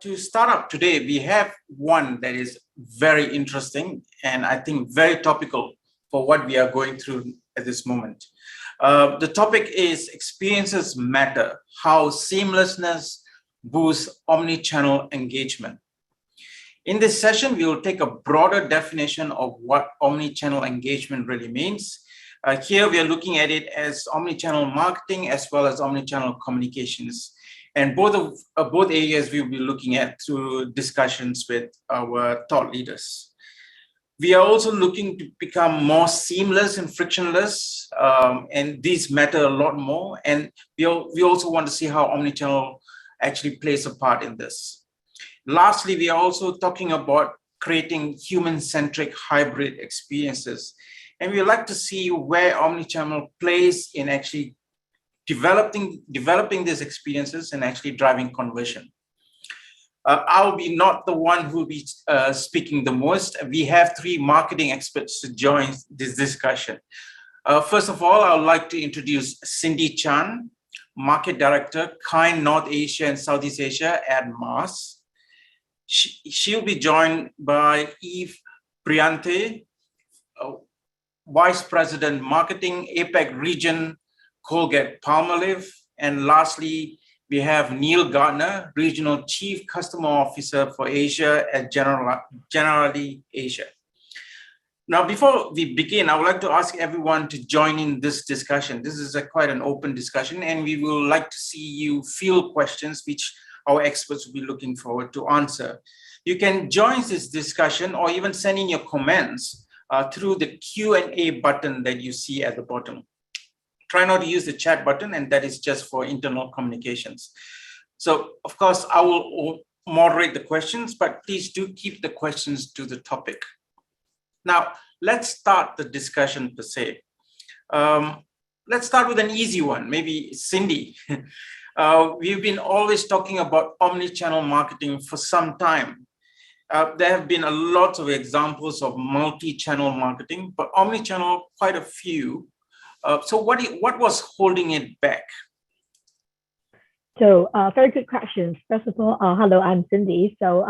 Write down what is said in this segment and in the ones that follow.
to start up today, we have one that is very interesting and I think very topical for what we are going through at this moment. The topic is experiences matter, how seamlessness boosts omnichannel engagement. In this session, we will take a broader definition of what omnichannel engagement really means. Here, we are looking at it as omnichannel marketing as well as omnichannel communications. And both areas we will be looking at through discussions with our thought leaders. We are also looking to become more seamless and frictionless, and these matter a lot more. And we also want to see how omnichannel actually plays a part in this. Lastly, we are also talking about creating human-centric hybrid experiences. And we would like to see where omnichannel plays in actually developing these experiences and actually driving conversion. I'll be not the one who will be speaking the most. We have three marketing experts to join this discussion. First of all, I would like to introduce Cindy Chan, Market Director, Kind North Asia and Southeast Asia at Mars. She'll be joined by Eve Priante, Vice President Marketing, APAC Region, Colgate-Palmolive. And lastly, we have Neil Gardner, Regional Chief Customer Officer for Asia at Generali Asia. Now, before we begin, I would like to ask everyone to join in this discussion. This is quite an open discussion, and we will like to see you field questions which our experts will be looking forward to answer. You can join this discussion or even send in your comments through the Q&A button that you see at the bottom. Try not to use the chat button, and that is just for internal communications. So, of course, I will moderate the questions, but please do keep the questions to the topic. Now, let's start the discussion per se. Let's start with an easy one, maybe Cindy. We've been always talking about omnichannel marketing for some time. There have been a lot of examples of multi-channel marketing, but omnichannel, quite a few. So what was holding it back? So very good questions. First of all, hello, I'm Cindy. So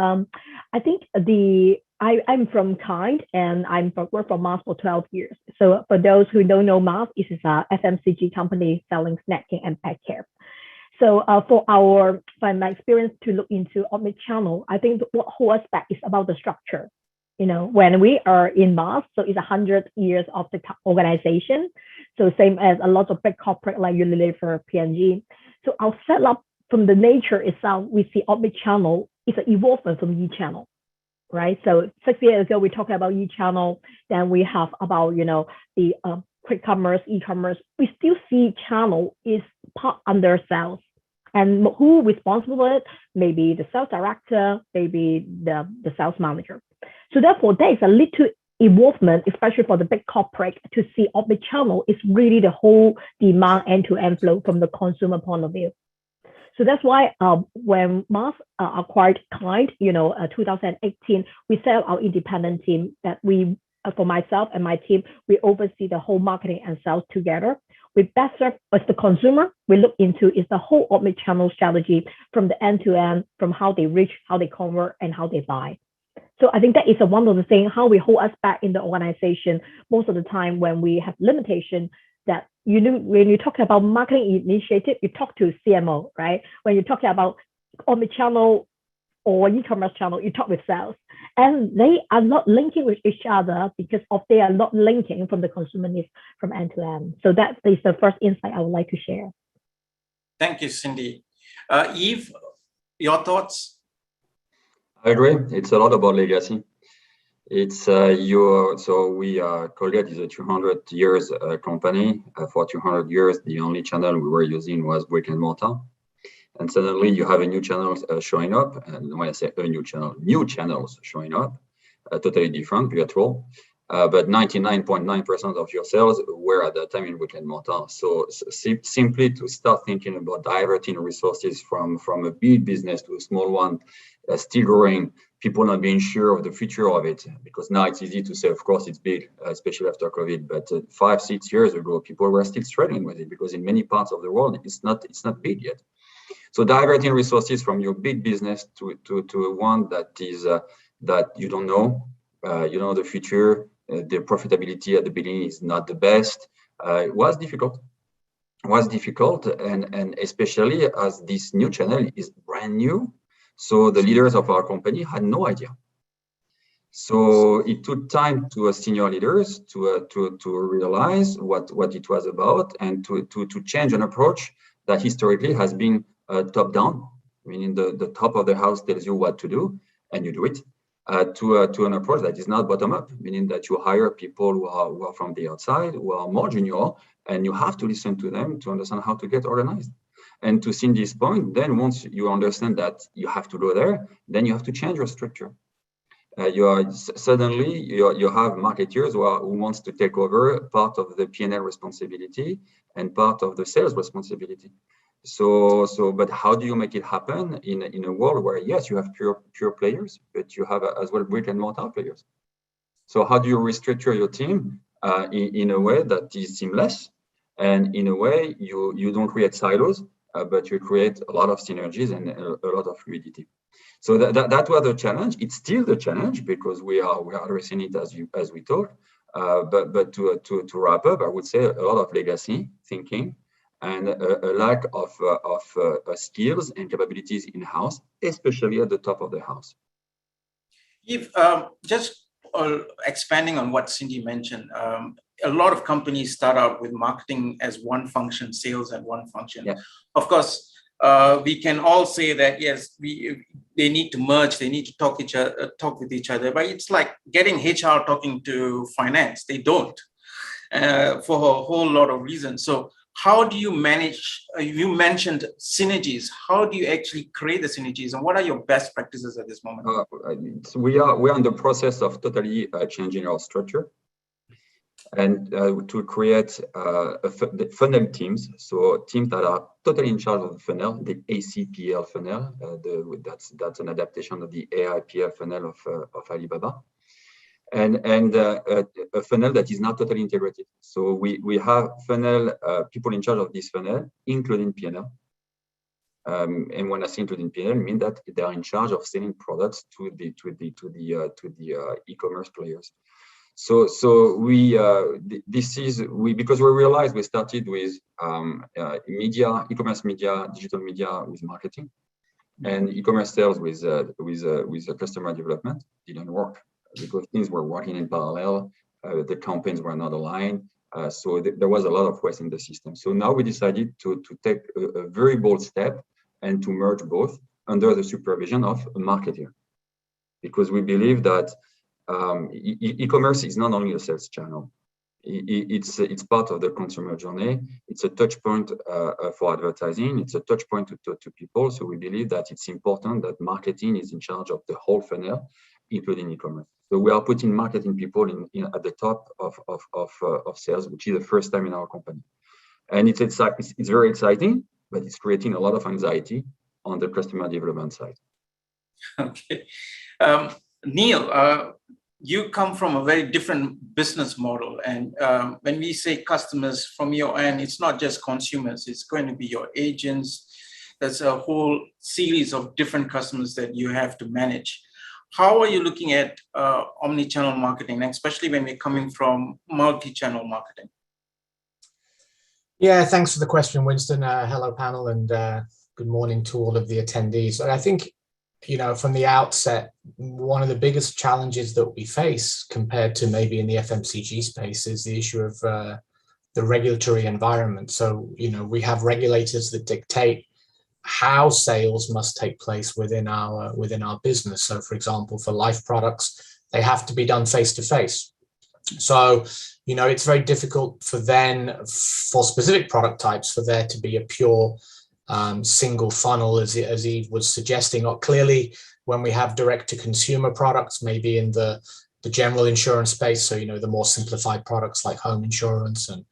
I think I'm from Kind, and I'm worked for Mars for 12 years. So for those who don't know Mars, it is a FMCG company selling snacking and pet care. So from my experience to look into omnichannel, I think what holds us back is about the structure. You know, when we are in Mars, so it's 100 years of the organization. So same as a lot of big corporate like Unilever, P&G. So our setup from the nature itself, we see omnichannel is an evolution from e-channel, right? So 6 years ago, we talked about e-channel. Then we have about, the quick commerce, e-commerce. We still see channel is part under sales. And who responsible for it? Maybe the sales director, maybe the sales manager. So therefore, there is a little involvement, especially for the big corporate, to see omnichannel is really the whole demand end-to-end flow from the consumer point of view. So that's why when Mars acquired Kind, 2018, we set up our independent team that we, for myself and my team, we oversee the whole marketing and sales together. We best serve as the consumer. We look into is the whole omnichannel strategy from the end to end, from how they reach, how they convert, and how they buy. So I think that is one of the things, how we hold us back in the organization most of the time when we have limitation that, when you talk about marketing initiative, you talk to CMO, right? When you're talking about omnichannel or e-commerce channel, you talk with sales. And they are not linking with each other because they are not linking from the consumer needs from end to end. So that is the first insight I would like to share. Thank you, Cindy. Eve, your thoughts? I agree. It's a lot about legacy. It's Colgate is a 200 years company. For 200 years, the only channel we were using was brick and mortar. And suddenly you have a new channel showing up. And when I say a new channel, new channels showing up, totally different, virtual. But 99.9% of your sales were at that time in brick and mortar. So simply to start thinking about diverting resources from a big business to a small one, still growing, people not being sure of the future of it, because now it's easy to say, of course, it's big, especially after COVID. But 5-6 years ago, people were still struggling with it because in many parts of the world, it's not big yet. So diverting resources from your big business to one that is that you don't know, the future, the profitability at the beginning is not the best. It was difficult. And especially as this new channel is brand new, so the leaders of our company had no idea. So it took time to senior leaders to realize what it was about and to change an approach that historically has been top down, meaning the top of the house tells you what to do and you do it, to an approach that is not bottom up, meaning that you hire people who are from the outside, who are more junior, and you have to listen to them to understand how to get organized. And to Cindy's point, then once you understand that you have to go there, then you have to change your structure. Suddenly you have marketers who wants to take over part of the P&L responsibility and part of the sales responsibility. But how do you make it happen in a world where, yes, you have pure players, but you have as well brick and mortar players? So how do you restructure your team in a way that is seamless, and in a way you don't create silos, but you create a lot of synergies and a lot of fluidity. So that was the challenge. It's still the challenge because we are addressing it as we talk. But to wrap up, I would say a lot of legacy thinking and a lack of skills and capabilities in house, especially at the top of the house. If just expanding on what Cindy mentioned, a lot of companies start out with marketing as one function, sales and one function. Yeah. Of course, we can all say that yes, they need to merge, they need to talk with each other, but it's like getting HR talking to finance. They don't, for a whole lot of reasons. So how do you manage? You mentioned synergies. How do you actually create the synergies, and what are your best practices at this moment? We are in the process of totally changing our structure and to create funnel teams, so teams that are totally in charge of the funnel, the ACPL funnel. That's an adaptation of the AIPL funnel of Alibaba, and a funnel that is not totally integrated. So we have funnel people in charge of this funnel, including P&L. And when I say including P&L, I mean that they are in charge of selling products to the e-commerce players. So because we realized we started with media, e-commerce media, digital media with marketing, and e-commerce sales with customer development didn't work because things were working in parallel. The campaigns were not aligned, so there was a lot of waste in the system. So now we decided to take a very bold step and to merge both under the supervision of a marketer, because we believe that e-commerce is not only a sales channel. It's part of the consumer journey. It's a touch point for advertising. It's a touch point to people. So we believe that it's important that marketing is in charge of the whole funnel, including e-commerce. So we are putting marketing people in at the top of sales, which is the first time in our company. And it's very exciting, but it's creating a lot of anxiety on the customer development side. Okay. Neil, you come from a very different business model. And when we say customers from your end, it's not just consumers, it's going to be your agents. There's a whole series of different customers that you have to manage. How are you looking at omni-channel marketing, especially when we're coming from multi-channel marketing? Yeah, thanks for the question, Winston. Hello, panel, and good morning to all of the attendees. I think, from the outset, one of the biggest challenges that we face compared to maybe in the FMCG space is the issue of the regulatory environment. So, we have regulators that dictate how sales must take place within our business. So, for example, for life products, they have to be done face to face. So, it's very difficult for specific product types for there to be a pure single funnel, as Yves was suggesting. Or clearly, when we have direct to consumer products, maybe in the general insurance space, so the more simplified products like home insurance and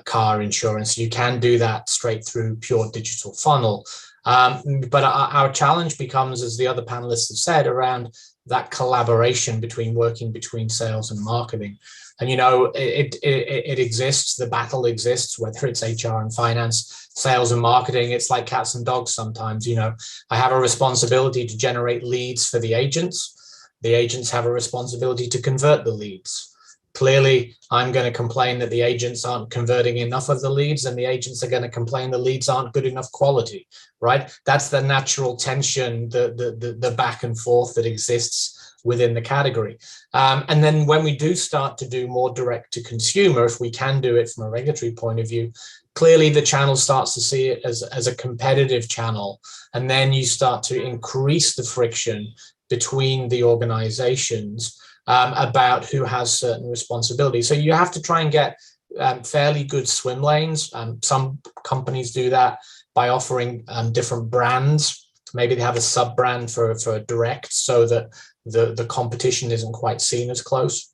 car insurance, you can do that straight through pure digital funnel. But our challenge becomes, as the other panelists have said, around that collaboration working between sales and marketing. And, it exists, the battle exists, whether it's HR and finance, sales and marketing. It's like cats and dogs sometimes. I have a responsibility to generate leads for the agents. The agents have a responsibility to convert the leads. Clearly, I'm going to complain that the agents aren't converting enough of the leads, and the agents are going to complain the leads aren't good enough quality, right? That's the natural tension, the back and forth that exists within the category. And then when we do start to do more direct to consumer, if we can do it from a regulatory point of view, clearly the channel starts to see it as a competitive channel. And then you start to increase the friction between the organizations about who has certain responsibilities. So you have to try and get fairly good swim lanes. Some companies do that by offering different brands. Maybe they have a sub brand for direct, so that the competition isn't quite seen as close.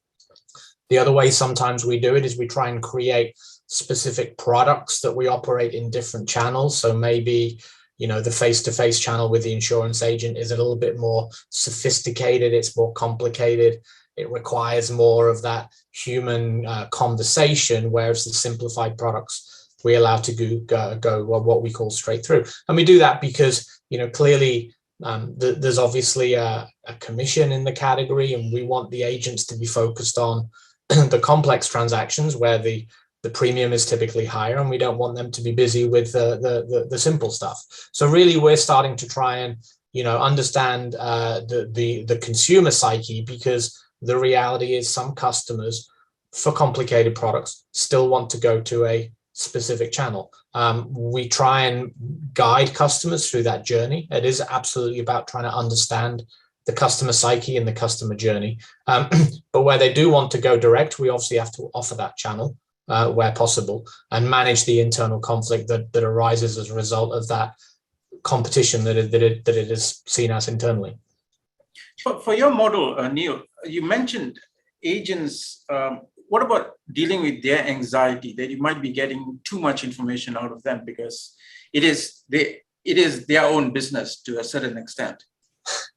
The other way sometimes we do it is we try and create specific products that we operate in different channels. So maybe the face-to-face channel with the insurance agent is a little bit more sophisticated. It's more complicated. It requires more of that human conversation, whereas the simplified products we allow to go what we call straight through. And we do that because, clearly there's obviously a commission in the category, and we want the agents to be focused on the complex transactions where the premium is typically higher, and we don't want them to be busy with the simple stuff. So really, we're starting to try and understand the consumer psyche, because the reality is some customers for complicated products still want to go to a specific channel. We try and guide customers through that journey. It is absolutely about trying to understand the customer psyche and the customer journey. But where they do want to go direct, we obviously have to offer that channel where possible, and manage the internal conflict that arises as a result of that competition that it is seen as internally. For your model, Neil, you mentioned agents. What about dealing with their anxiety that you might be getting too much information out of them, because it is their own business to a certain extent?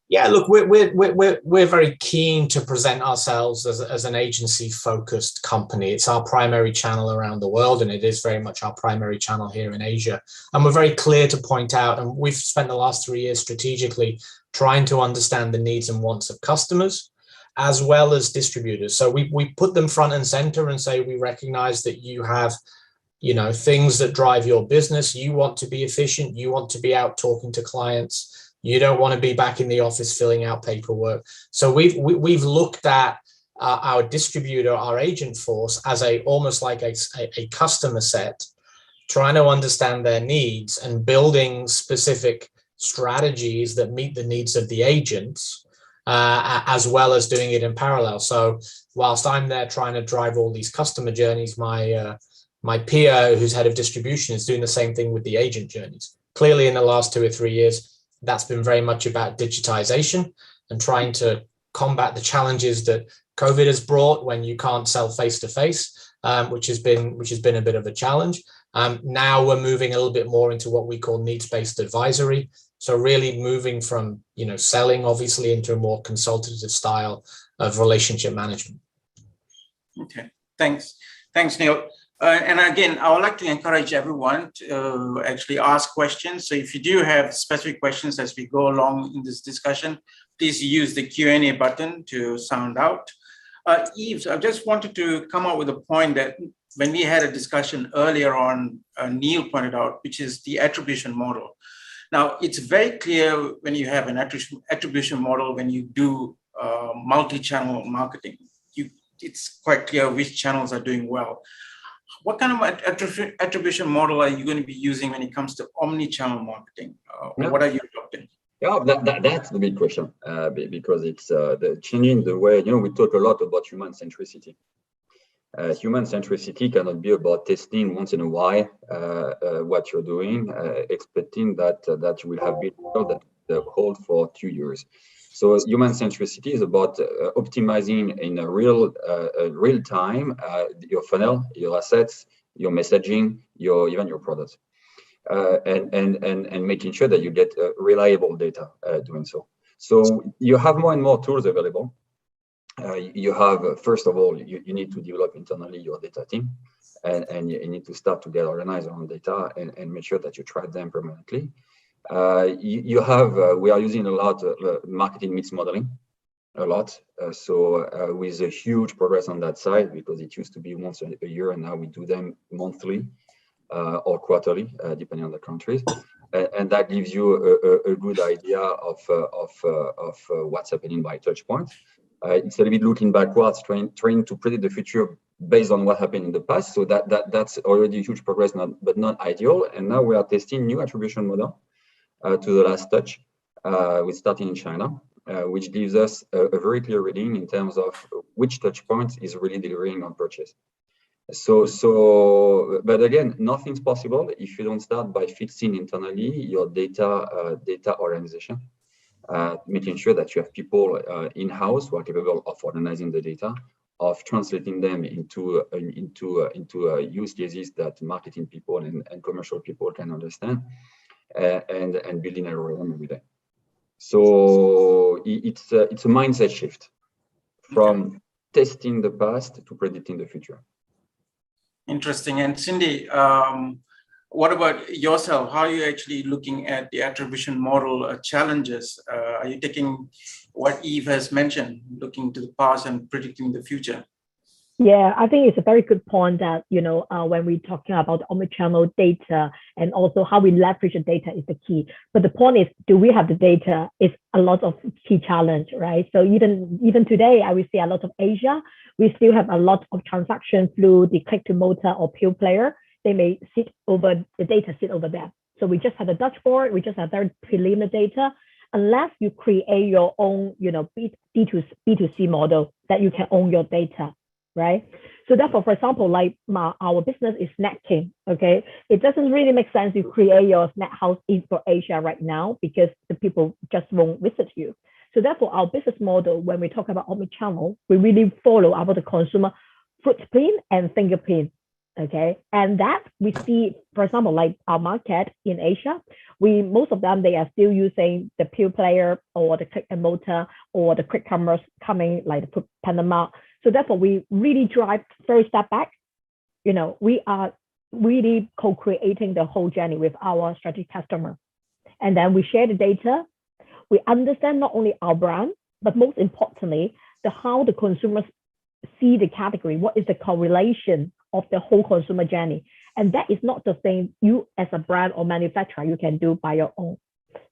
Yeah, look, we're very keen to present ourselves as an agency-focused company. It's our primary channel around the world, and it is very much our primary channel here in Asia. And we're very clear to point out, and we've spent the last 3 years strategically trying to understand the needs and wants of customers as well as distributors. So we put them front and center and say, we recognize that you have things that drive your business. You want to be efficient. You want to be out talking to clients. You don't want to be back in the office filling out paperwork. So we've looked at our distributor, our agent force, as almost like a customer set, trying to understand their needs and building specific strategies that meet the needs of the agents, as well as doing it in parallel. So whilst I'm there trying to drive all these customer journeys, my peer, who's head of distribution, is doing the same thing with the agent journeys. Clearly, in the last 2 or 3 years, that's been very much about digitization and trying to combat the challenges that COVID has brought when you can't sell face to face, which has been a bit of a challenge. Now we're moving a little bit more into what we call needs-based advisory. So really moving from selling obviously into a more consultative style of relationship management. Okay, thanks, Neil. And again, I would like to encourage everyone to actually ask questions. So if you do have specific questions as we go along in this discussion, please use the Q&A button to sound out. Yves, I just wanted to come up with a point that when we had a discussion earlier on, Neil pointed out, which is the attribution model. Now, it's very clear when you have an attribution model, when you do multi-channel marketing, it's quite clear which channels are doing well. What kind of attribution model are you going to be using when it comes to omni-channel marketing? What are you adopting? Yeah, that's the big question, because it's the changing the way, we talk a lot about human centricity. Human centricity cannot be about testing once in a while what you're doing, expecting that you will have built that hold for 2 years. So human centricity is about optimizing in a real time your funnel, your assets, your messaging, even your products. and making sure that you get reliable data doing so. So you have more and more tools available. You have, first of all, you need to develop internally your data team, and you need to start to get organized on data and make sure that you track them permanently. We are using a lot of marketing mix modeling, a lot. With a huge progress on that side, because it used to be once a year, and now we do them monthly or quarterly, depending on the countries. And that gives you a good idea of what's happening by touch point. It's a little bit looking backwards, trying to predict the future based on what happened in the past. So that's already a huge progress, but not ideal. And now we are testing new attribution model to the last touch, with starting in China, which gives us a very clear reading in terms of which touch point is really delivering on purchase. But again, nothing's possible if you don't start by fixing internally your data organization, making sure that you have people in-house who are capable of organizing the data, of translating them into use cases that marketing people and commercial people can understand, and building a algorithm every day. So it's a mindset shift from testing the past to predicting the future. Interesting. And Cindy, what about yourself? How are you actually looking at the attribution model challenges? Are you taking what Eve has mentioned, looking to the past and predicting the future? Yeah, I think it's a very good point that, when we're talking about omnichannel data and also how we leverage the data is the key. But the point is, do we have the data is a lot of key challenge, right? So even today, I will see a lot of Asia, we still have a lot of transactions through the click to motor or pure player. They may sit over there. So we just have a dashboard, we just have very preliminary data. Unless you create your own, B2C model that you can own your data. Right. So therefore, for example, like our business is snacking. Okay. It doesn't really make sense to create your snack house in for Asia right now, because the people just won't visit you. So therefore, our business model, when we talk about omnichannel, we really follow about the consumer footprint and fingerprint. Okay. And that we see, for example, like our market in Asia, most of them, they are still using the pure player or the click and motor or the quick commerce coming like the Panama. So therefore, we really drive first step back. We are really co-creating the whole journey with our strategic customer. And then we share the data. We understand not only our brand, but most importantly, how the consumers see the category. What is the correlation of the whole consumer journey? And that is not the thing you as a brand or manufacturer, you can do by your own.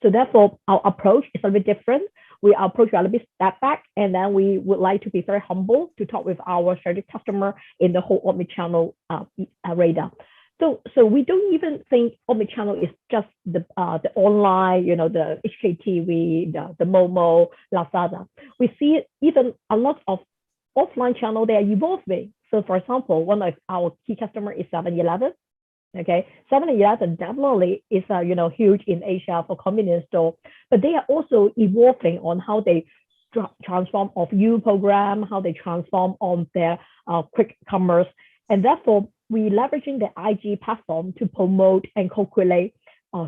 So therefore, our approach is a bit different. We approach a little bit step back, and then we would like to be very humble to talk with our strategic customer in the whole omnichannel radar. So we don't even think omnichannel is just the online, the HKTV, the Momo, Lazada. We see even a lot of offline channel, they are evolving. So for example, one of our key customer is 7-Eleven. Okay, 7-Eleven definitely is huge in Asia for convenience store, but they are also evolving on how they transform of U program, how they transform on their quick commerce, and therefore we leveraging the IG platform to promote and co-create,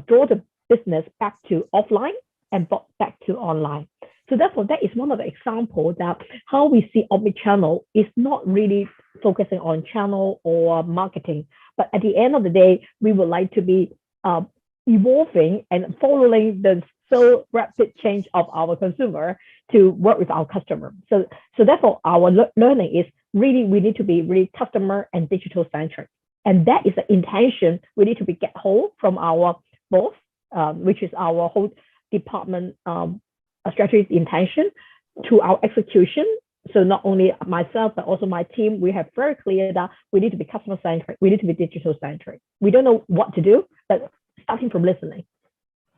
draw the business back to offline and back to online. So therefore, that is one of the examples that how we see omnichannel is not really focusing on channel or marketing, but at the end of the day, we would like to be evolving and following the so rapid change of our consumer to work with our customer. So therefore, our learning is really, we need to be really customer and digital centric. And that is the intention we need to be get hold from our boss, which is our whole department strategy intention to our execution. So not only myself, but also my team, we have very clear that we need to be customer centric, we need to be digital centric. We don't know what to do, but starting from listening.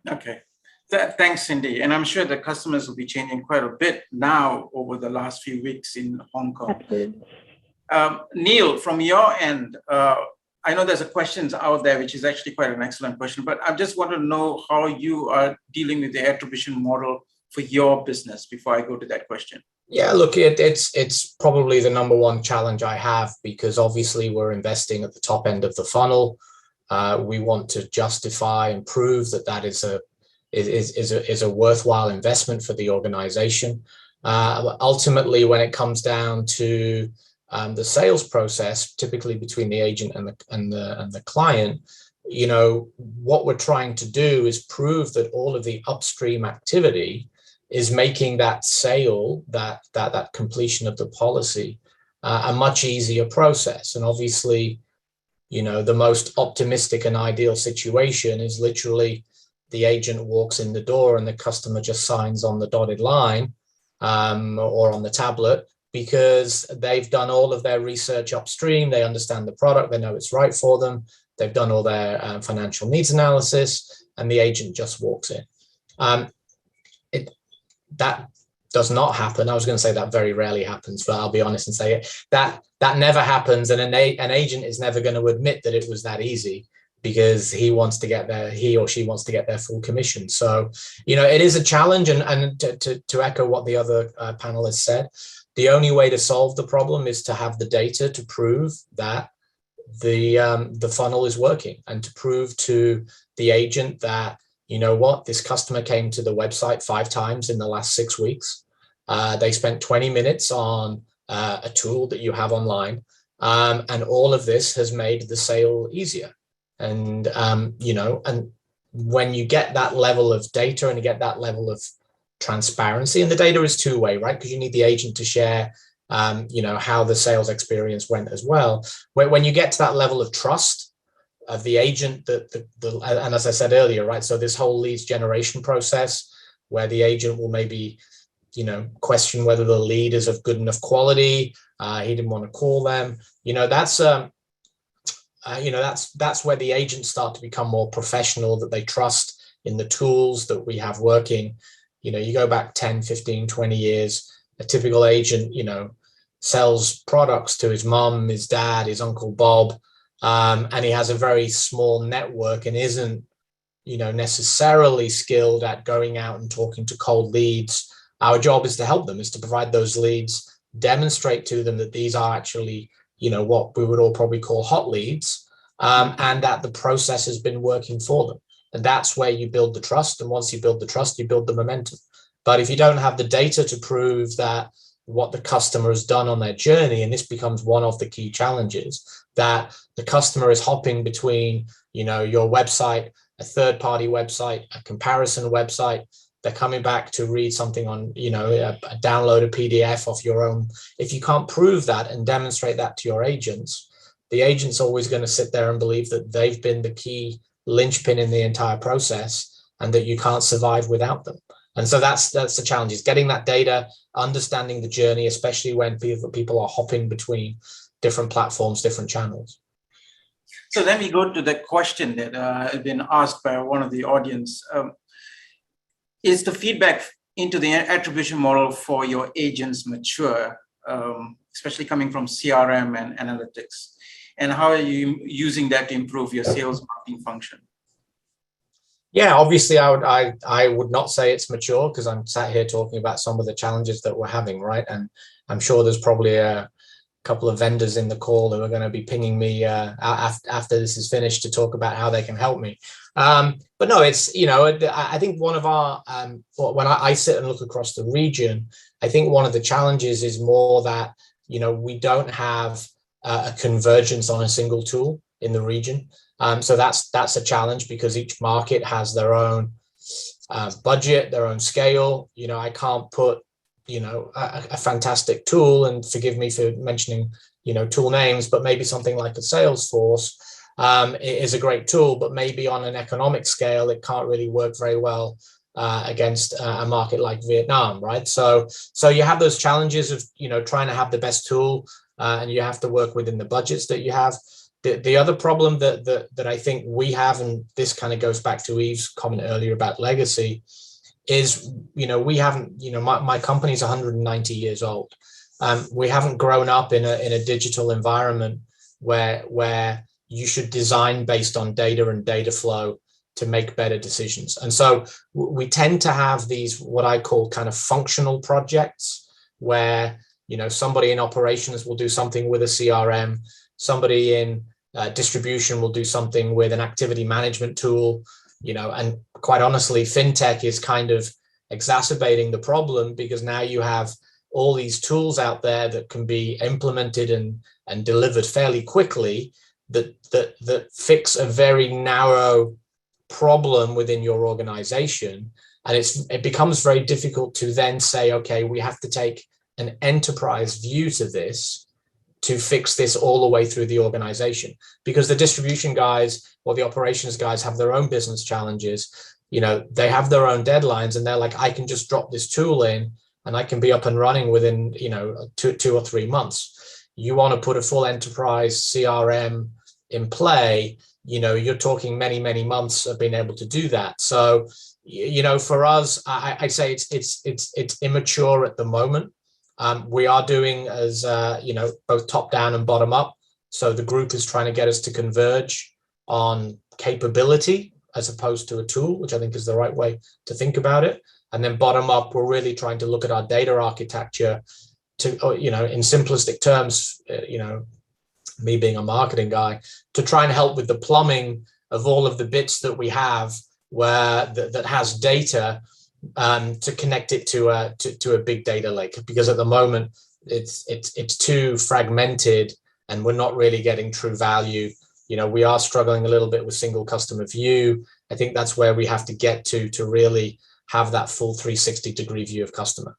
Okay, thanks, Cindy. And I'm sure the customers will be changing quite a bit now over the last few weeks in Hong Kong. Absolutely. Neil, from your end, I know there's a questions out there, which is actually quite an excellent question, but I just want to know how you are dealing with the attribution model for your business before I go to that question. Yeah, look, it's probably the number one challenge I have, because obviously we're investing at the top end of the funnel. We want to justify and prove that that is a worthwhile investment for the organization. Ultimately, when it comes down to the sales process, typically between the agent and the client, you know, what we're trying to do is prove that all of the upstream activity is making that sale, that completion of the policy, a much easier process. And obviously, you know, the most optimistic and ideal situation is literally the agent walks in the door and the customer just signs on the dotted line or on the tablet, because they've done all of their research upstream. They understand the product, they know it's right for them. They've done all their financial needs analysis, and the agent just walks in. That does not happen. I was going to say that very rarely happens, but I'll be honest and say it. That never happens, and an agent is never going to admit that it was that easy, because he or she wants to get their full commission. So, you know, it is a challenge, and to echo what the other panelists said, the only way to solve the problem is to have the data to prove that the funnel is working, and to prove to the agent that, you know what, this customer came to the website 5 times in the last 6 weeks. They spent 20 minutes on a tool that you have online, and all of this has made the sale easier. And, you know, and when you get that level of data and you get that level of transparency, and the data is two-way, right? Because you need the agent to share, you know, how the sales experience went as well. When you get to that level of trust of the agent, and as I said earlier, right? So this whole leads generation process, where the agent will maybe, you know, question whether the lead is of good enough quality. He didn't want to call them. You know, that's you know, that's where the agents start to become more professional, that they trust in the tools that we have working. You know, you go back 10, 15, 20 years, a typical agent, you know, sells products to his mom, his dad, his Uncle Bob, and he has a very small network and isn't, you know, necessarily skilled at going out and talking to cold leads. Our job is to help them, is to provide those leads, demonstrate to them that these are actually, you know, what we would all probably call hot leads, and that the process has been working for them. And that's where you build the trust. And once you build the trust, you build the momentum. But if you don't have the data to prove that what the customer has done on their journey, and this becomes one of the key challenges, that the customer is hopping between, you know, your website, a third-party website, a comparison website, they're coming back to read something on, you know, download a PDF off your own. If you can't prove that and demonstrate that to your agents, the agent's always going to sit there and believe that they've been the key linchpin in the entire process, and that you can't survive without them. And so that's the challenge, is getting that data, understanding the journey, especially when people are hopping between different platforms, different channels. So then we go to the question that has been asked by one of the audience. Is the feedback into the attribution model for your agents mature, especially coming from CRM and analytics? And how are you using that to improve your sales marketing function? Yeah, obviously, I would not say it's mature, because I'm sat here talking about some of the challenges that we're having, right? And I'm sure there's probably a couple of vendors in the call who are going to be pinging me after this is finished to talk about how they can help me. But no, it's, you know, I think one of our, when I sit and look across the region, I think one of the challenges is more that, you know, we don't have a convergence on a single tool in the region. So that's a challenge, because each market has their own budget, their own scale. You know, I can't put, you know, a fantastic tool, and forgive me for mentioning, you know, tool names, but maybe something like a Salesforce is a great tool, but maybe on an economic scale, it can't really work very well against a market like Vietnam, right? So you have those challenges of, you know, trying to have the best tool, and you have to work within the budgets that you have. The other problem that I think we have, and this kind of goes back to Eve's comment earlier about legacy, is, you know, we haven't, you know, my company's 190 years old. We haven't grown up in a digital environment where you should design based on data and data flow to make better decisions. And so we tend to have these, what I call kind of functional projects, where, you know, somebody in operations will do something with a CRM, somebody in distribution will do something with an activity management tool, and quite honestly, fintech is kind of exacerbating the problem, because now you have all these tools out there that can be implemented and delivered fairly quickly that fix a very narrow problem within your organization. And it becomes very difficult to then say, okay, we have to take an enterprise view to this to fix this all the way through the organization, because the distribution guys or the operations guys have their own business challenges. They have their own deadlines, and they're like, I can just drop this tool in and I can be up and running within, 2 or 3 months. You want to put a full enterprise CRM in play, you're talking many, many months of being able to do that. So, for us, I'd say it's immature at the moment. We are doing as, both top down and bottom up. So the group is trying to get us to converge on capability as opposed to a tool, which I think is the right way to think about it. And then bottom up, we're really trying to look at our data architecture to, in simplistic terms, me being a marketing guy, to try and help with the plumbing of all of the bits that we have where that has data, to connect it to a big data lake, because at the moment it's too fragmented and we're not really getting true value. We are struggling a little bit with single customer view. I think that's where we have to get to really have that full 360-degree view of customer.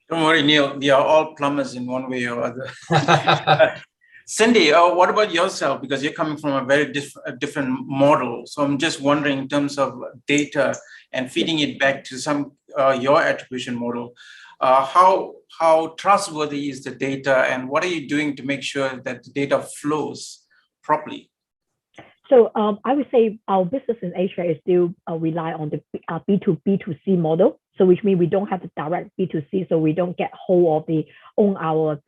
Don't worry, Neil, we are all plumbers in one way or other. Cindy, what about yourself? Because you're coming from a very different model. So I'm just wondering, in terms of data and feeding it back to your attribution model, how trustworthy is the data, and what are you doing to make sure that the data flows properly? So I would say our business in Asia is still rely on the B2B2C model. So which means we don't have the direct B2C, so we don't get hold of our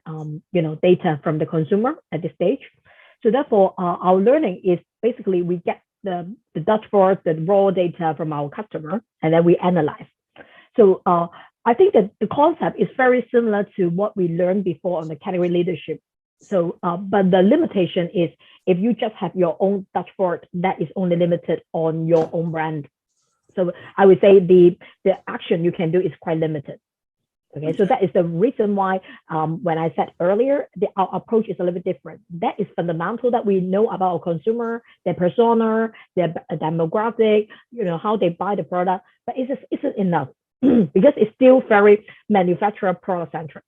data from the consumer at this stage. So therefore, our learning is basically we get the dashboard, the raw data from our customer, and then we analyze. So I think that the concept is very similar to what we learned before on the category leadership. So, but the limitation is if you just have your own dashboard, that is only limited on your own brand. So I would say the action you can do is quite limited. Okay, so that is the reason why when I said earlier, our approach is a little bit different. That is fundamental, that we know about our consumer, their persona, their demographic, how they buy the product, but it isn't enough because it's still very manufacturer product centric.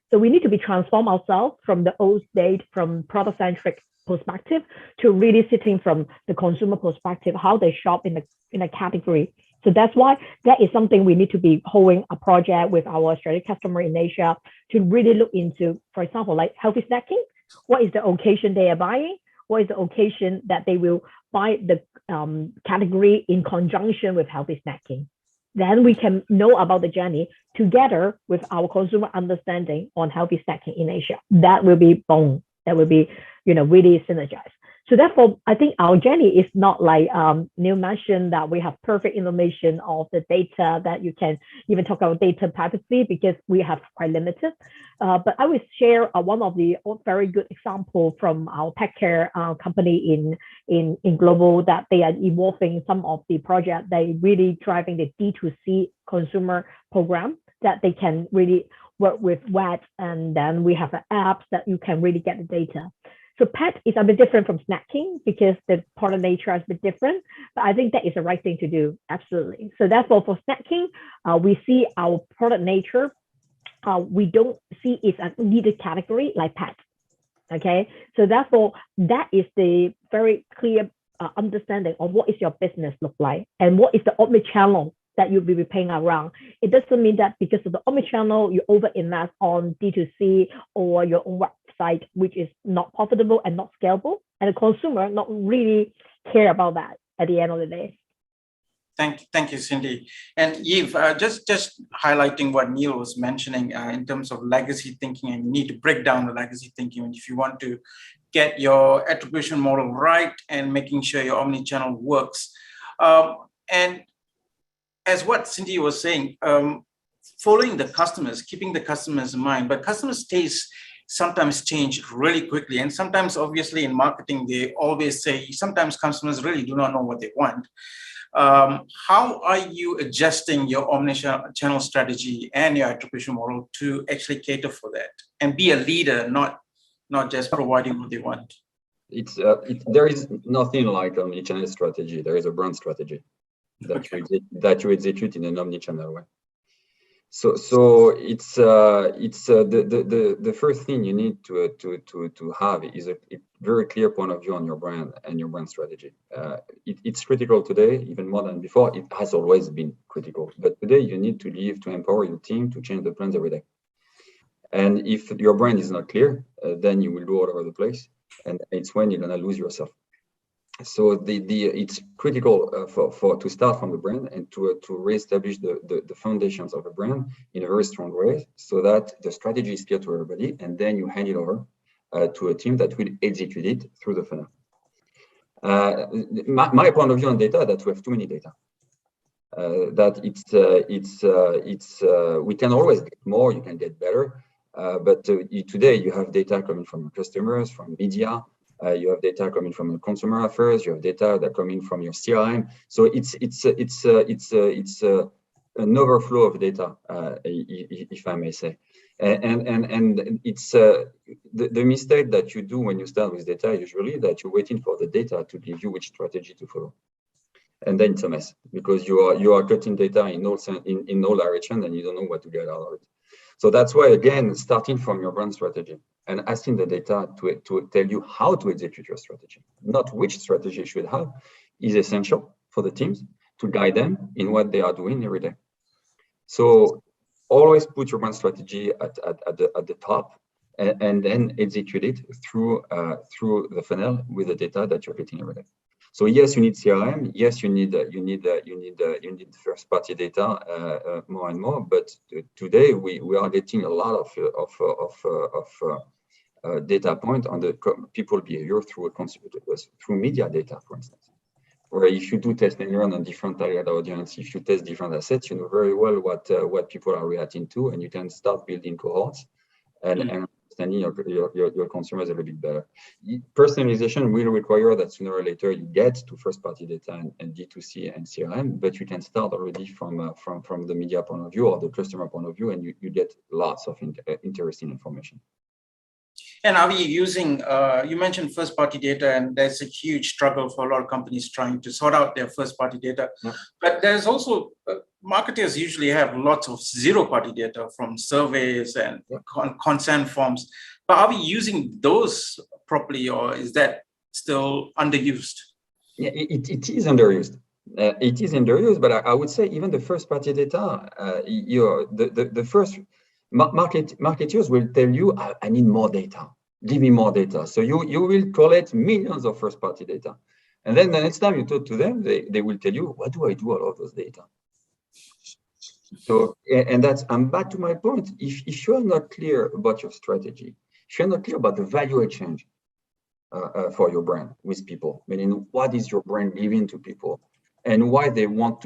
So we need to be transform ourselves from the old state, from product centric perspective, to really sitting from the consumer perspective, how they shop in a category. So that's why that is something we need to be holding a project with our strategic customer in Asia to really look into, for example, like healthy snacking. What is the occasion they are buying? What is the occasion that they will buy the category in conjunction with healthy snacking? Then we can know about the journey together with our consumer understanding on healthy snacking in Asia. That will be boom. That will be, really synergized. So therefore, I think our journey is not like Neil mentioned that we have perfect information of the data that you can even talk about data privacy, because we have quite limited. But I will share one of the very good example from our pet care company in global, that they are evolving some of the project. They really driving the D2C consumer program that they can really work with wet, and then we have an app that you can really get the data. So pet is a bit different from snacking because the product nature is a bit different, but I think that is the right thing to do, absolutely. So therefore for snacking, we see our product nature, we don't see it's a needed category like pet, okay? So therefore that is the very clear understanding of what is your business look like and what is the omnichannel that you'll be paying around. It doesn't mean that because of the omnichannel, you over-invest on D2C or your own website, which is not profitable and not scalable, and the consumer not really care about that at the end of the day. Thank you, Cindy. And Yves, just highlighting what Neil was mentioning in terms of legacy thinking, and you need to break down the legacy thinking if you want to get your attribution model right and making sure your omnichannel works. And as what Cindy was saying, following the customers, keeping the customers in mind, but customer stays sometimes change really quickly. And sometimes, obviously, in marketing, they always say sometimes customers really do not know what they want. How are you adjusting your omnichannel strategy and your attribution model to actually cater for that and be a leader, not just providing what they want? There is nothing like omnichannel strategy. There is a brand strategy that you execute in an omnichannel way. So it's the first thing you need to have is a very clear point of view on your brand and your brand strategy. It's critical today, even more than before. It has always been critical, but today you need to empower your team to change the plans every day. And if your brand is not clear, then you will go all over the place, and it's when you're gonna lose yourself. So it's critical for to start from the brand and to reestablish the foundations of a brand in a very strong way, so that the strategy is clear to everybody, and then you hand it over to a team that will execute it through the funnel. My point of view on data, that we have too many data. That we can always get more, you can get better, but today you have data coming from your customers, from media. You have data coming from the consumer affairs. You have data that coming from your CRM. So it's an overflow of data, if I may say. And it's the mistake that you do when you start with data usually that you're waiting for the data to give you which strategy to follow, and then it's a mess because you are cutting data in all directions and you don't know what to get out of it. So that's why, again, starting from your brand strategy and asking the data to tell you how to execute your strategy, not which strategy you should have, is essential for the teams to guide them in what they are doing every day. So always put your brand strategy at the top, and then execute it through the funnel with the data that you're getting every day. So yes, you need CRM. Yes, you need first-party data more and more. But today we are getting a lot of data point on the people behavior through media data, for instance. Where if you do test and learn on different target audience, if you test different assets, you know very well what people are reacting to, and you can start building cohorts and understanding your consumers a little bit better. Personalization will require that sooner or later you get to first-party data and D2C and CRM, but you can start already from the media point of view or the customer point of view, and you get lots of interesting information. And are we using, you mentioned first-party data, and there's a huge struggle for a lot of companies trying to sort out their first-party data. Yeah. But there's also, marketers usually have lots of zero-party data from surveys and consent forms. But are we using those properly, or is that still underused? Yeah, it is underused. It is underused, but I would say even the first-party data, the first marketers will tell you, I need more data. Give me more data. So you will collect millions of first-party data. And then the next time you talk to them, they will tell you, what do I do all of those data? So, and I'm back to my point. If you're not clear about your strategy, if you're not clear about the value exchange for your brand with people, meaning what is your brand giving to people and why they will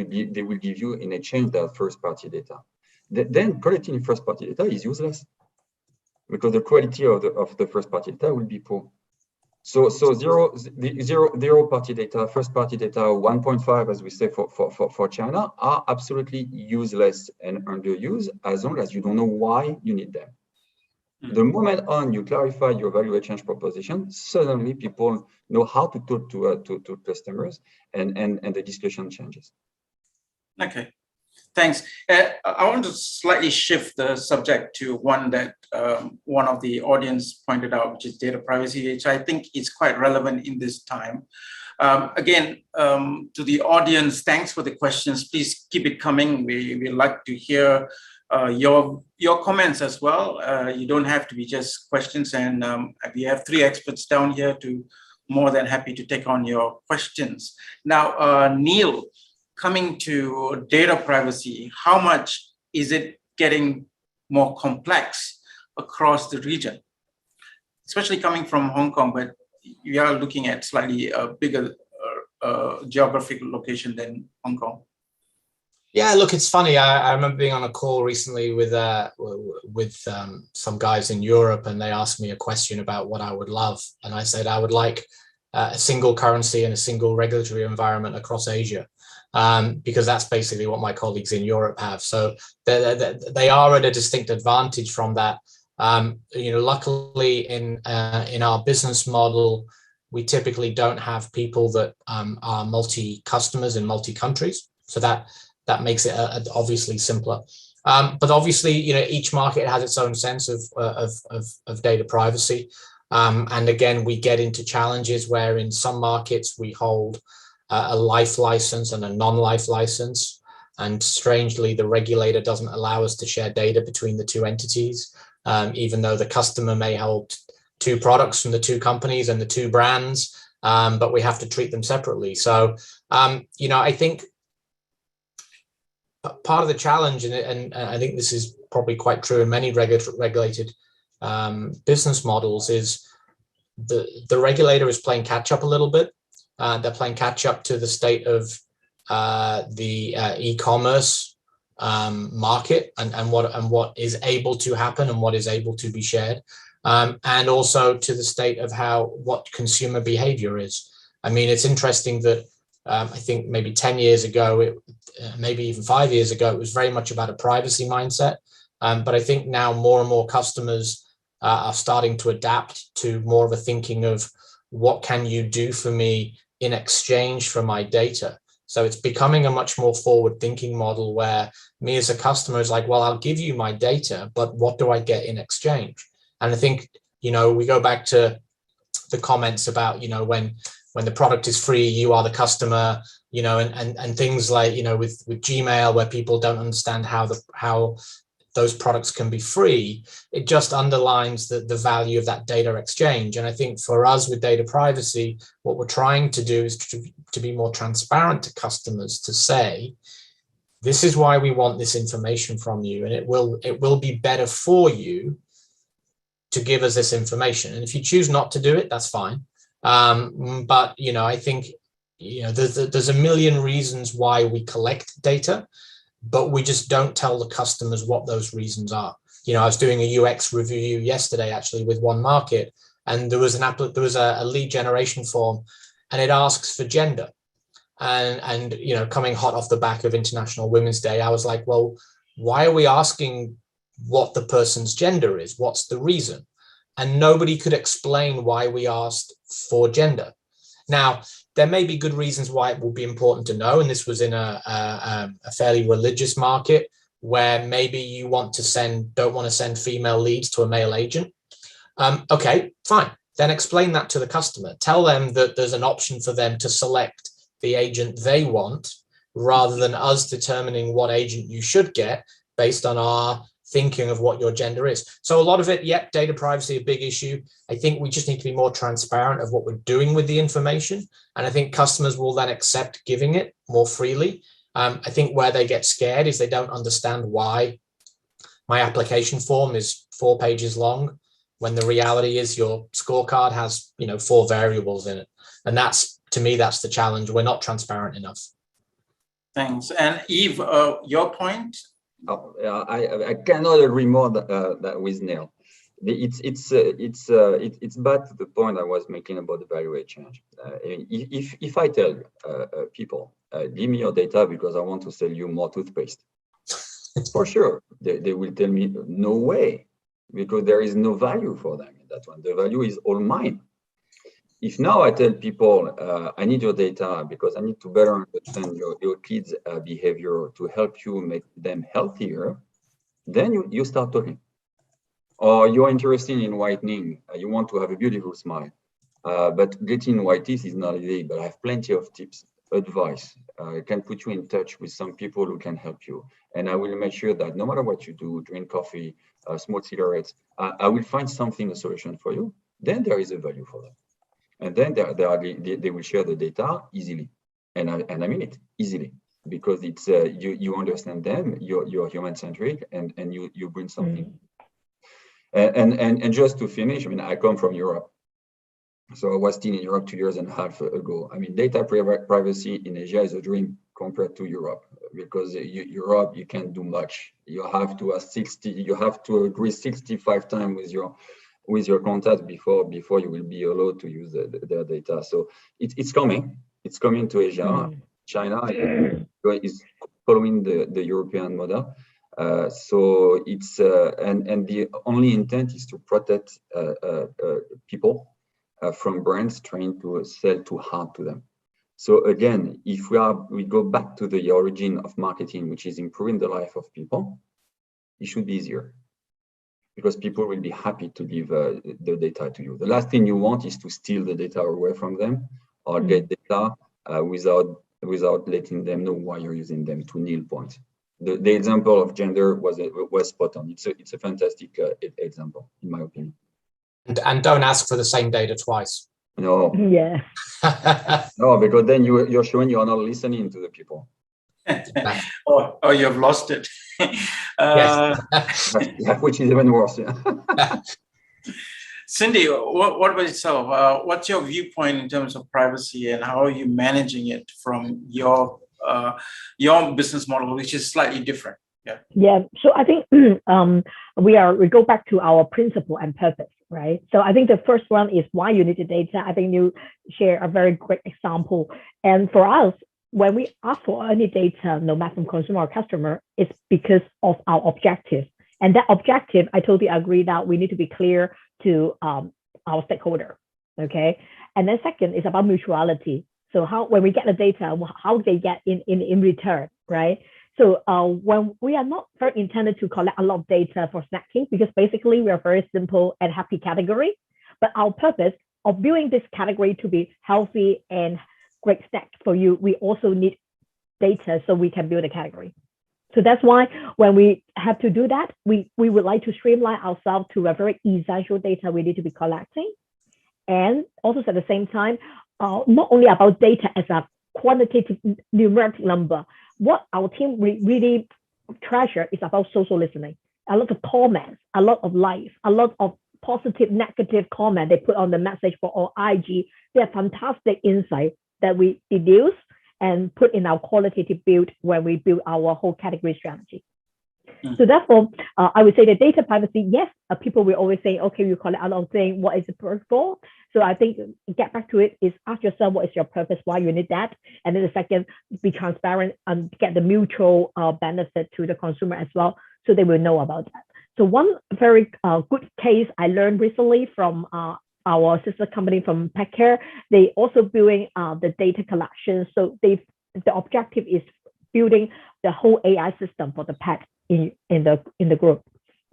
give you in exchange that first-party data, then collecting first-party data is useless because the quality of the first-party data will be poor. So zero-party data, first-party data, 1.5, as we say for China, are absolutely useless and underused as long as you don't know why you need them. The moment you clarify your value exchange proposition, suddenly people know how to talk to customers, and the discussion changes. Okay. Thanks. I want to slightly shift the subject to one that one of the audience pointed out, which is data privacy, which I think is quite relevant in this time. Again, to the audience, thanks for the questions. Please keep it coming. We like to hear your comments as well. You don't have to be just questions, and we have 3 experts down here more than happy to take on your questions. Now, Neil, coming to data privacy, how much is it getting more complex across the region, especially coming from Hong Kong, but we are looking at slightly bigger geographical location than Hong Kong? Yeah, look, it's funny. I remember being on a call recently with some guys in Europe, and they asked me a question about what I would love, and I said I would like a single currency and a single regulatory environment across Asia, because that's basically what my colleagues in Europe have. So they are at a distinct advantage from that. Luckily in our business model, we typically don't have people that are multi-customers in multi-countries. So that makes it obviously simpler. But obviously, each market has its own sense of data privacy. And again, we get into challenges where in some markets we hold a life license and a non-life license. And strangely, the regulator doesn't allow us to share data between the two entities, even though the customer may hold two products from the two companies and the two brands, but we have to treat them separately. So, I think part of the challenge, and I think this is probably quite true in many regulated business models, is the regulator is playing catch up a little bit. They're playing catch up to the state of the e-commerce market and what is able to happen and what is able to be shared, and also to the state of what consumer behavior is. I mean, it's interesting that I think maybe 10 years ago, maybe even 5 years ago, it was very much about a privacy mindset. But I think now more and more customers are starting to adapt to more of a thinking of what can you do for me in exchange for my data. So it's becoming a much more forward-thinking model where me as a customer is like, well, I'll give you my data, but what do I get in exchange? And I think, we go back to the comments about, when the product is free, you are the customer, and things like, with Gmail, where people don't understand how those products can be free, it just underlines the value of that data exchange. And I think for us with data privacy, what we're trying to do is to be more transparent to customers, to say, this is why we want this information from you, and it will be better for you to give us this information. And if you choose not to do it, that's fine. But I think there's a million reasons why we collect data, but we just don't tell the customers what those reasons are. I was doing a UX review yesterday actually with one market, and there was a lead generation form, and it asks for gender, and coming hot off the back of International Women's Day, I was like, well, why are we asking what the person's gender is? What's the reason? And nobody could explain why we asked for gender. Now, there may be good reasons why it will be important to know, and this was in a fairly religious market where maybe you don't want to send female leads to a male agent. Okay, fine. Then explain that to the customer. Tell them that there's an option for them to select the agent they want, rather than us determining what agent you should get based on our thinking of what your gender is. So a lot of it, data privacy, a big issue. I think we just need to be more transparent of what we're doing with the information. And I think customers will then accept giving it more freely. I think where they get scared is they don't understand why my application form is 4 pages long, when the reality is your scorecard has, 4 variables in it. And to me, that's the challenge. We're not transparent enough. Thanks. And Yves, your point? I cannot agree more with Neil. It's back to the point I was making about the value exchange. If I tell people, give me your data because I want to sell you more toothpaste, for sure they will tell me no way, because there is no value for them in that one. The value is all mine. If now I tell people, I need your data because I need to better understand your kids' behavior to help you make them healthier, then you start talking. Or you're interested in whitening, you want to have a beautiful smile, but getting white teeth is not easy, but I have plenty of tips, advice. I can put you in touch with some people who can help you. And I will make sure that no matter what you do, drink coffee, smoke cigarettes, I will find a solution for you. Then there is a value for them. And then they will share the data easily, and I mean it, easily, because it's you understand them, you're human-centric, and you bring something. And just to finish, I mean, I come from Europe, so I was still in Europe 2.5 years ago. I mean, data privacy in Asia is a dream. compared to Europe, because Europe, you can't do much. You have to you have to agree 65 times with your contact before you will be allowed to use their data. So it's coming. It's coming to Asia. China is following the European model. So it's and the only intent is to protect people from brands trying to sell too hard to them. So again, if we go back to the origin of marketing, which is improving the life of people, it should be easier, because people will be happy to give the data to you. The last thing you want is to steal the data away from them, or get data without letting them know why you're using them, to nil point. The example of gender was spot on. It's a fantastic example, in my opinion. And don't ask for the same data twice. No. Yeah. No, because then you're showing you're not listening to the people. or you have lost it. Yeah, which is even worse. Yeah. Cindy, what about yourself? What's your viewpoint in terms of privacy, and how are you managing it from your business model, which is slightly different? Yeah. So I think we go back to our principle and purpose, right? So I think the first one is why you need the data. I think you share a very great example. And for us, when we ask for any data, no matter from consumer or customer, it's because of our objective. And that objective, I totally agree that we need to be clear to our stakeholder. Okay. And then second is about mutuality. So when we get the data, how they get in return, right? So when we are not very intended to collect a lot of data for snacking, because basically we are very simple and happy category, but our purpose of building this category to be healthy and great snack for you, we also need data so we can build a category. So that's why when we have to do that, we would like to streamline ourselves to a very essential data we need to be collecting. And also at the same time, not only about data as a quantitative numeric number, what our team really treasure is about social listening. A lot of comments, a lot of likes, a lot of positive, negative comment they put on the message for our IG. They're fantastic insight that we deduce and put in our qualitative build when we build our whole category strategy. So therefore, I would say the data privacy, yes, people will always say, okay, you collect a lot of things, what is the purpose for? So I think get back to it is ask yourself, what is your purpose, why you need that? And then the second, be transparent and get the mutual benefit to the consumer as well, so they will know about that. So one very good case I learned recently from our sister company from Pet Care, they also building the data collection. So the objective is building the whole AI system for the pet in the group.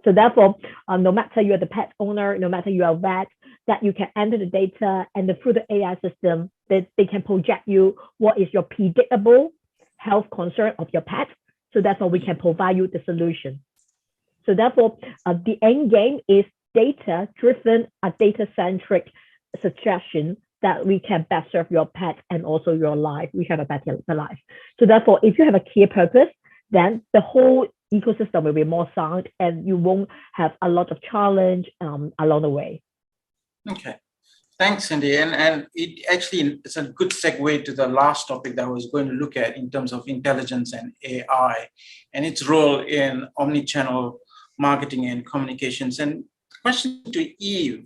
So therefore, no matter you're the pet owner, no matter you are a vet, that you can enter the data, and through the AI system, that they can project you what is your predictable health concern of your pet. So therefore, we can provide you the solution. So therefore, the end game is data-driven, a data-centric suggestion that we can best serve your pet and also your life. We have a better life. So therefore, if you have a clear purpose, then the whole ecosystem will be more sound, and you won't have a lot of challenge along the way. Okay, thanks, Cindy. And it actually is a good segue to the last topic that I was going to look at in terms of intelligence and AI and its role in omnichannel marketing and communications. And the question to Eve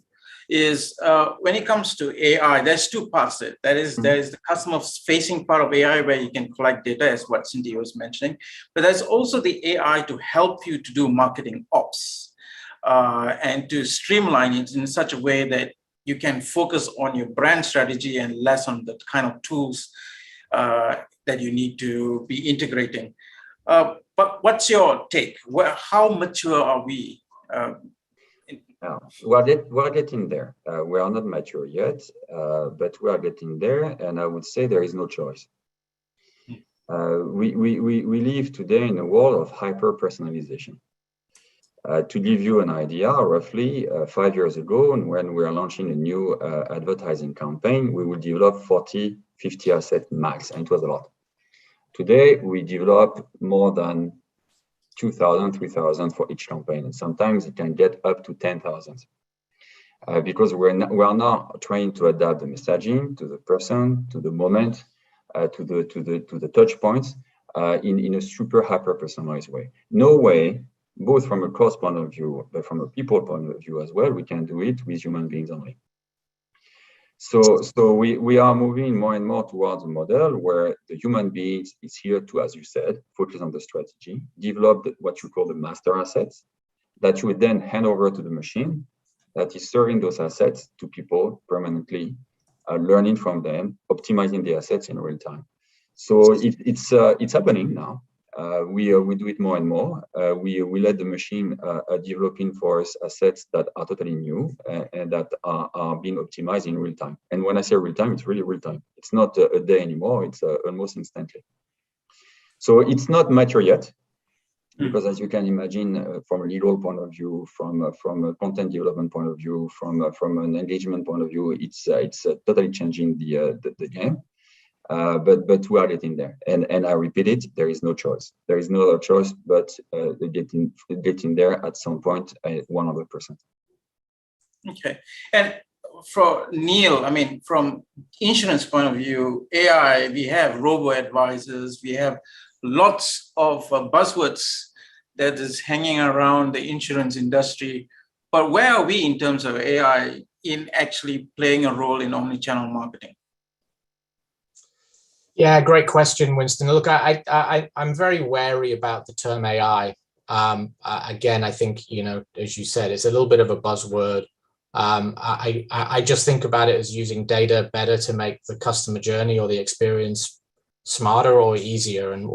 is, when it comes to AI, there's two parts to it. There is the customer-facing part of AI where you can collect data, as what Cindy was mentioning, but there's also the AI to help you to do marketing ops and to streamline it in such a way that you can focus on your brand strategy and less on the kind of tools that you need to be integrating. But what's your take? How mature are we? We're getting there. We are not mature yet, but we are getting there. And I would say there is no choice. We live today in a world of hyper-personalization. To give you an idea, roughly 5 years ago, when we are launching a new advertising campaign, we would develop 40, 50 assets max, and it was a lot. Today, we develop more than 2,000, 3,000 for each campaign, and sometimes it can get up to 10,000. Because we are now trying to adapt the messaging to the person, to the moment, to the touch points in a super hyper personalized way. No way, both from a cost point of view, but from a people point of view as well, we can do it with human beings only. So we are moving more and more towards a model where the human beings is here to, as you said, focus on the strategy, develop what you call the master assets that you would then hand over to the machine that is serving those assets to people permanently, learning from them, optimizing the assets in real time. So it's happening now. We do it more and more. We let the machine developing for us assets that are totally new and that are being optimized in real time. And when I say real time, it's really real time. It's not a day anymore. It's almost instantly. So it's not mature yet, because as you can imagine, from a legal point of view, from a content development point of view, from an engagement point of view, it's totally changing the game. But we are getting there, and I repeat it: there is no choice. There is no other choice but getting there at some point, 100%. Okay, and for Neil, I mean, from insurance point of view, AI, we have robo advisors, we have lots of buzzwords that is hanging around the insurance industry. But where are we in terms of AI in actually playing a role in omnichannel marketing? Yeah, great question, Winston. Look, I'm very wary about the term AI. Again, I think, as you said, it's a little bit of a buzzword. I just think about it as using data better to make the customer journey or the experience smarter or easier. And,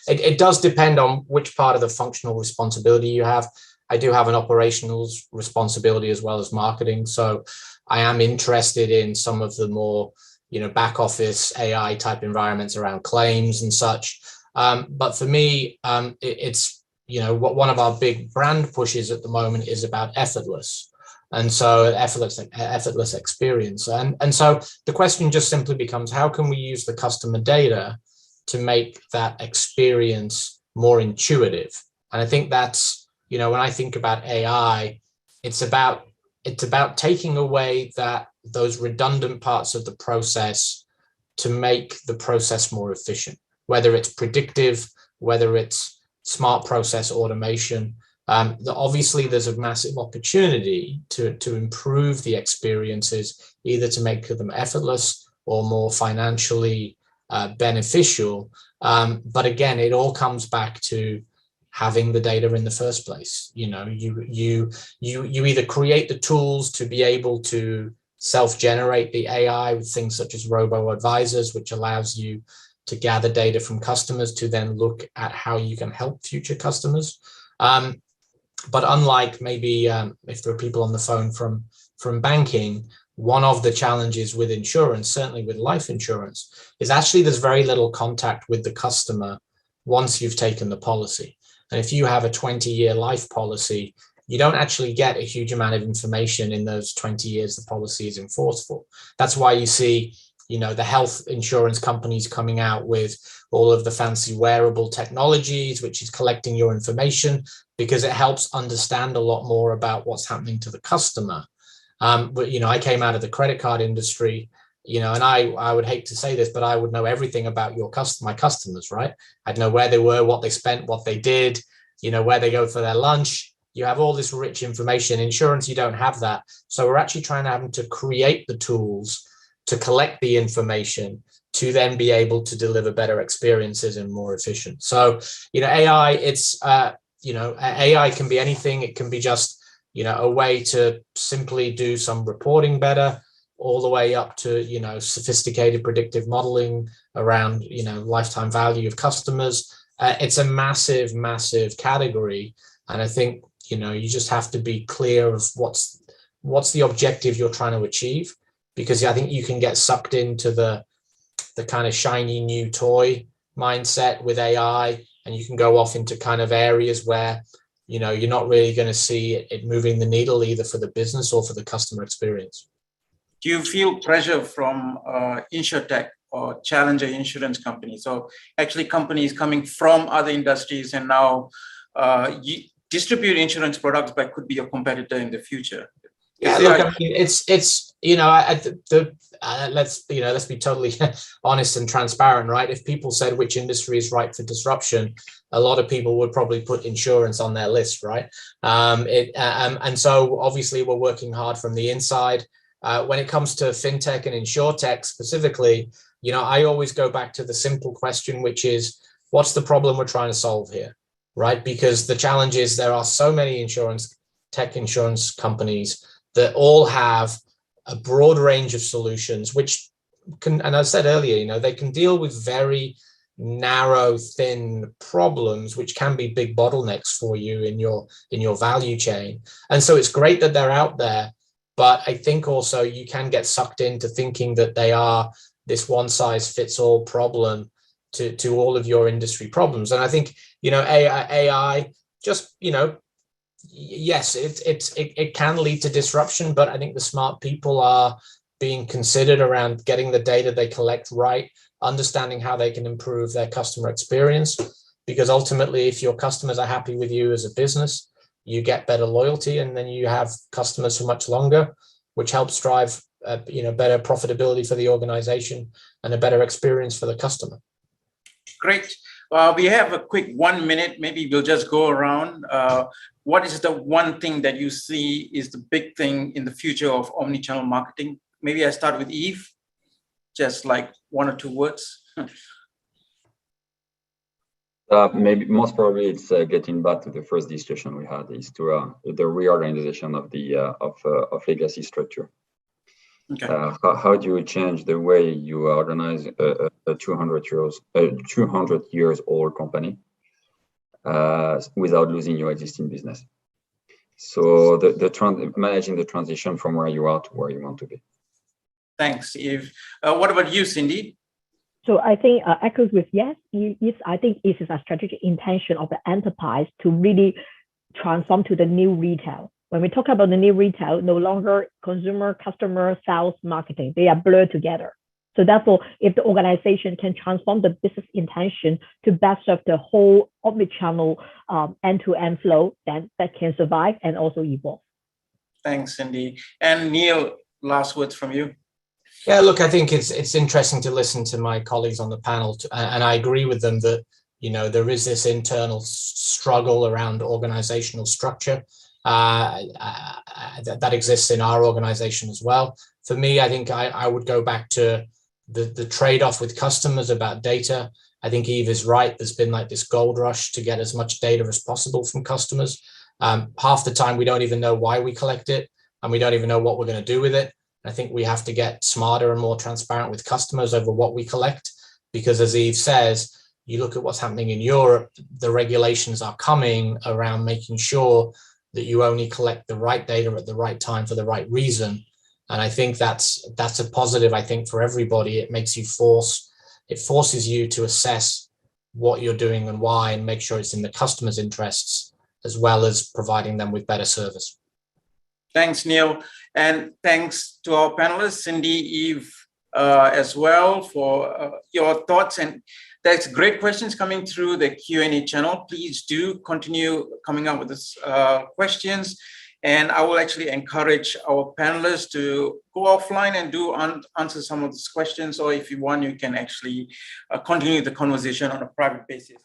it does depend on which part of the functional responsibility you have. I do have an operational responsibility as well as marketing. So I am interested in some of the more back office AI type environments around claims and such. But for me, it's, one of our big brand pushes at the moment is about effortless. And so effortless experience. And so the question just simply becomes, how can we use the customer data to make that experience more intuitive? And I think that's, when I think about AI, it's about taking away those redundant parts of the process to make the process more efficient, whether it's predictive, whether it's smart process automation. Obviously, there's a massive opportunity to improve the experiences, either to make them effortless or more financially beneficial. But again, it all comes back to having the data in the first place. You either create the tools to be able to self-generate the AI with things such as robo-advisors, which allows you to gather data from customers to then look at how you can help future customers. But unlike maybe if there are people on the phone from banking, one of the challenges with insurance, certainly with life insurance, is actually there's very little contact with the customer once you've taken the policy. And if you have a 20-year life policy, you don't actually get a huge amount of information in those 20 years the policy is enforced for. That's why you see, the health insurance companies coming out with all of the fancy wearable technologies, which is collecting your information, because it helps understand a lot more about what's happening to the customer. But, I came out of the credit card industry, and I would hate to say this, but I would know everything about my customers, right? I'd know where they were, what they spent, what they did, where they go for their lunch. You have all this rich information. Insurance, you don't have that. So we're actually trying to have them to create the tools to collect the information to then be able to deliver better experiences and more efficient. So, AI, it's, AI can be anything. It can be just, a way to simply do some reporting better, all the way up to, sophisticated predictive modeling around, lifetime value of customers. It's a massive, massive category. And I think, you just have to be clear of what's the objective you're trying to achieve, because I think you can get sucked into the kind of shiny new toy mindset with AI, and you can go off into kind of areas where, you're not really going to see it moving the needle either for the business or for the customer experience. Do you feel pressure from insurtech or challenger insurance companies? So actually companies coming from other industries and now distribute insurance products, but could be a competitor in the future? Yeah, look, I mean, it's let's be totally honest and transparent, right? If people said which industry is ripe for disruption, a lot of people would probably put insurance on their list, right? And so obviously we're working hard from the inside. When it comes to fintech and insurtech specifically, I always go back to the simple question, which is, what's the problem we're trying to solve here, right? Because the challenge is there are so many tech insurance companies that all have a broad range of solutions, which can, and I said earlier, they can deal with very narrow, thin problems, which can be big bottlenecks for you in your value chain. And so it's great that they're out there, but I think also you can get sucked into thinking that they are this one size fits all problem to all of your industry problems. And I think, AI just, yes, it can lead to disruption, but I think the smart people are being considered around getting the data they collect right, understanding how they can improve their customer experience, because ultimately, if your customers are happy with you as a business, you get better loyalty, and then you have customers for much longer, which helps drive better profitability for the organization and a better experience for the customer. Great. We have a quick 1 minute. Maybe we'll just go around. What is the one thing that you see is the big thing in the future of omnichannel marketing? Maybe I start with Eve, just like 1 or 2 words. Maybe most probably it's getting back to the first discussion we had, is to the reorganization of the of legacy structure. Okay. How do you change the way you organize a 200 years old company without losing your existing business? So managing the transition from where you are to where you want to be. Thanks, Eve. What about you, Cindy? So I think echoes with yes. I think it is a strategic intention of the enterprise to really transform to the new retail. When we talk about the new retail, no longer consumer, customer, sales, marketing, they are blurred together. So therefore, if the organization can transform the business intention to best serve the whole omnichannel end-to-end flow, then that can survive and also evolve. Thanks, Cindy. And Neil, last words from you. Yeah, look, I think it's interesting to listen to my colleagues on the panel, and I agree with them that there is this internal struggle around organizational structure that exists in our organization as well. For me, I think I would go back to the trade-off with customers about data. I think Eve is right. There's been like this gold rush to get as much data as possible from customers. Half the time we don't even know why we collect it, and we don't even know what we're going to do with it. I think we have to get smarter and more transparent with customers over what we collect, because as Eve says, you look at what's happening in Europe, the regulations are coming around making sure that you only collect the right data at the right time for the right reason. And I think that's a positive, I think, for everybody. It makes you forces you to assess what you're doing and why, and make sure it's in the customer's interests, as well as providing them with better service. Thanks, Neil. And thanks to our panelists, Cindy, Eve, as well, for your thoughts. And there's great questions coming through the Q&A channel. Please do continue coming up with this questions. And I will actually encourage our panelists to go offline and do answer some of these questions. Or if you want, you can actually continue the conversation on a private basis.